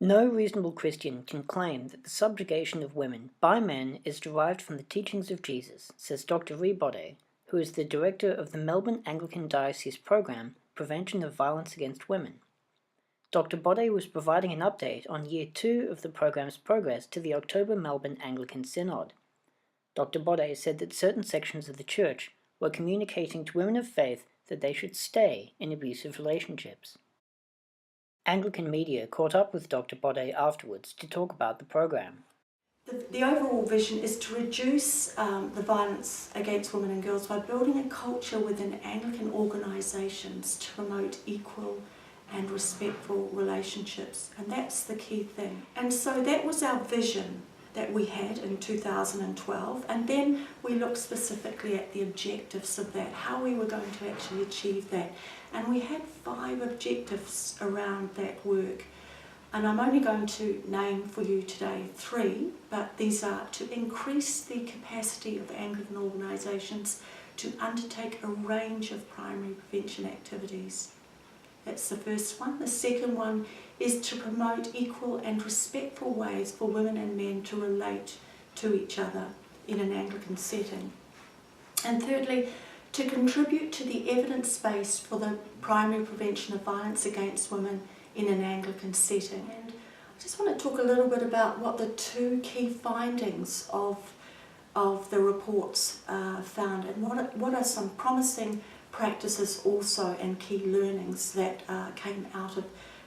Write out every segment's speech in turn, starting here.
No reasonable Christian can claim that the subjugation of women by men is derived from the teachings of Jesus, says Dr. Ree Boddé, who is the director of the Melbourne Anglican Diocese program, Prevention of Violence Against Women. Dr. Boddé was providing an update on Year 2 of the program's progress to the October Melbourne Anglican Synod. Dr. Boddé said that certain sections of the Church were communicating to women of faith that they should stay in abusive relationships. Anglican Media caught up with Dr. Boddé afterwards to talk about the program. The overall vision is to reduce the violence against women and girls by building a culture within Anglican organisations to promote equal and respectful relationships, and that's the key thing. And so that was our vision that we had in 2012, and then we looked specifically at the objectives of that, how we were going to actually achieve that. And we had 5 objectives around that work. And I'm only going to name for you today 3, but these are to increase the capacity of Anglican organisations to undertake a range of primary prevention activities. That's the first one. The second one is to promote equal and respectful ways for women and men to relate to each other in an Anglican setting. And thirdly, to contribute to the evidence base for the primary prevention of violence against women in an Anglican setting. And I just want to talk a little bit about what the 2 key findings of the reports found, and what are some promising practices also and key learnings that came out of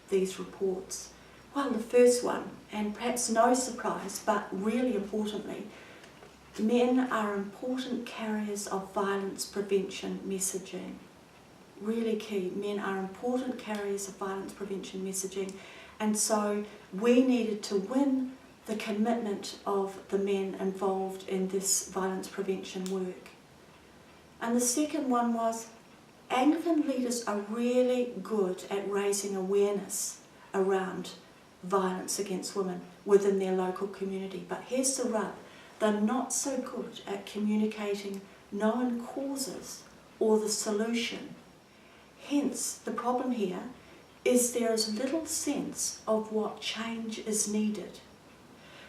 these reports. Well, the first one, and perhaps no surprise, but really importantly, men are important carriers of violence prevention messaging. Really key. Men are important carriers of violence prevention messaging, and so we needed to win the commitment of the men involved in this violence prevention work. And the second one was Anglican leaders are really good at raising awareness around violence against women within their local community, but here's the rub, they're not so good at communicating known causes or the solution. Hence, the problem here is there is little sense of what change is needed.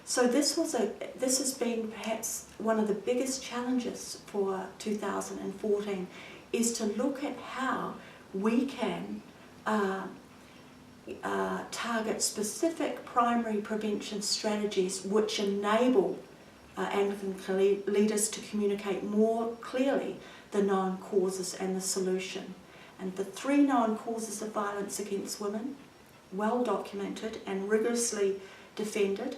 So this has been perhaps one of the biggest challenges for 2014, is to look at how we can target specific primary prevention strategies which enable Anglican leaders to communicate more clearly the known causes and the solution. And the 3 known causes of violence against women, well documented and rigorously defended,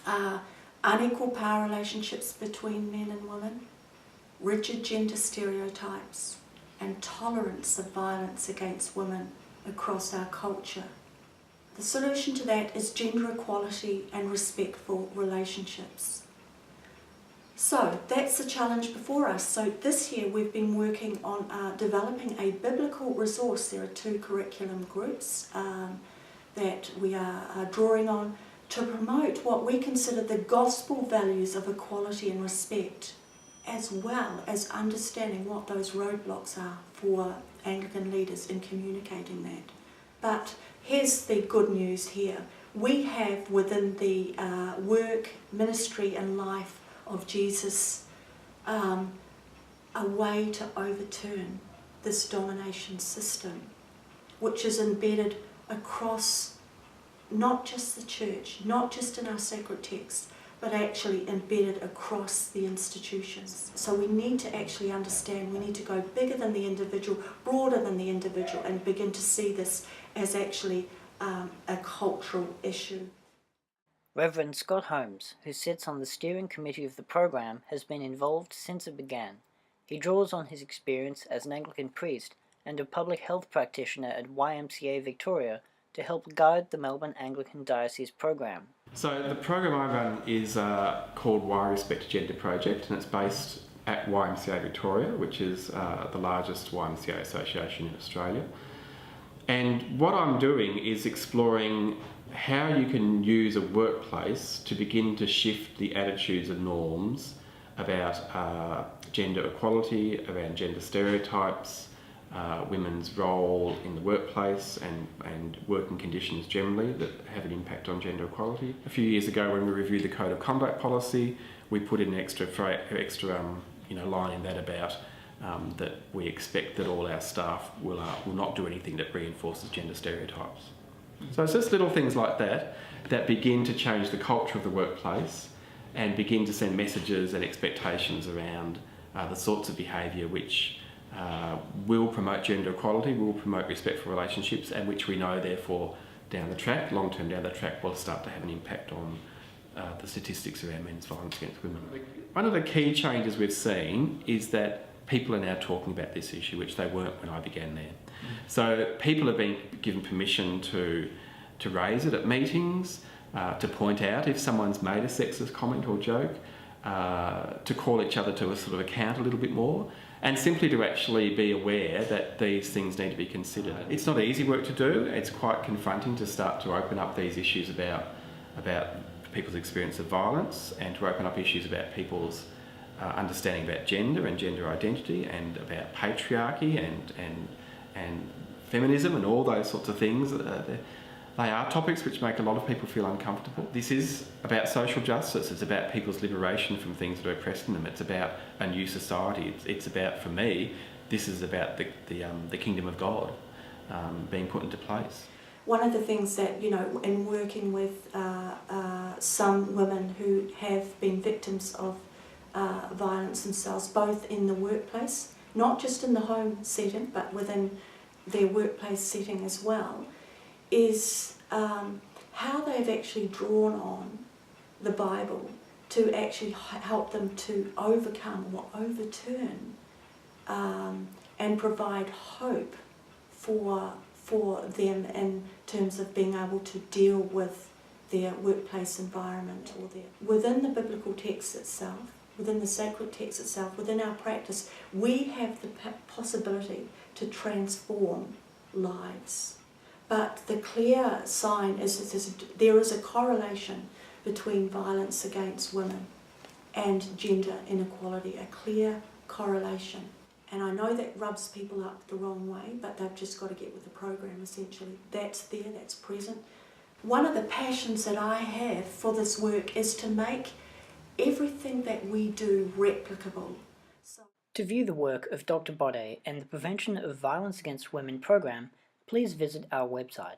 are unequal power relationships between men and women, rigid gender stereotypes, and tolerance of violence against women across our culture. The solution to that is gender equality and respectful relationships. So that's the challenge before us. So this year we've been working on developing a biblical resource. There are 2 curriculum groups that we are drawing on to promote what we consider the gospel values of equality and respect, as well as understanding what those roadblocks are for Anglican leaders in communicating that. But here's the good news here. We have within the work, ministry and life of Jesus a way to overturn this domination system, which is embedded across not just the church, not just in our sacred texts, but actually embedded across the institutions. So we need to actually understand, we need to go bigger than the individual, broader than the individual, and begin to see this as actually a cultural issue. Revd Scott Holmes, who sits on the steering committee of the program, has been involved since it began. He draws on his experience as an Anglican priest and a public health practitioner at YMCA Victoria to help guide the Melbourne Anglican Diocese program. So the program I run is called Y Respect Gender Project, and it's based at YMCA Victoria, which is the largest YMCA association in Australia. And what I'm doing is exploring how you can use a workplace to begin to shift the attitudes and norms about gender equality, around gender stereotypes, women's role in the workplace and working conditions generally that have an impact on gender equality. A few years ago, when we reviewed the Code of Conduct policy, we put in an extra line in that about that we expect that all our staff will not do anything that reinforces gender stereotypes. So it's just little things like that that begin to change the culture of the workplace and begin to send messages and expectations around the sorts of behaviour which will promote gender equality, will promote respectful relationships, and which we know therefore long term down the track will start to have an impact on the statistics around men's violence against women. One of the key changes we've seen is that people are now talking about this issue, which they weren't when I began there. So people have been given permission to raise it at meetings, to point out if someone's made a sexist comment or joke, to call each other to a sort of account a little bit more, and simply to actually be aware that these things need to be considered. It's not easy work to do. It's quite confronting to start to open up these issues about people's experience of violence, and to open up issues about people's understanding about gender and gender identity, and about patriarchy and feminism and all those sorts of things. They are topics which make a lot of people feel uncomfortable. This is about social justice. It's about people's liberation from things that are oppressing them. It's about a new society. It's about, for me, this is about the kingdom of God being put into place. One of the things that, in working with some women who have been victims of violence themselves, both in the workplace, not just in the home setting, but within their workplace setting as well, is how they've actually drawn on the Bible to actually help them to overcome or overturn and provide hope for them in terms of being able to deal with their workplace environment or within the biblical text itself, within the sacred text itself, within our practice, we have the possibility to transform lives. But the clear sign is that there is a correlation between violence against women and gender inequality, a clear correlation. And I know that rubs people up the wrong way, but they've just got to get with the program essentially. That's there, that's present. One of the passions that I have for this work is to make everything that we do replicable. To view the work of Dr. Boddé and the Prevention of Violence Against Women program, please visit our website.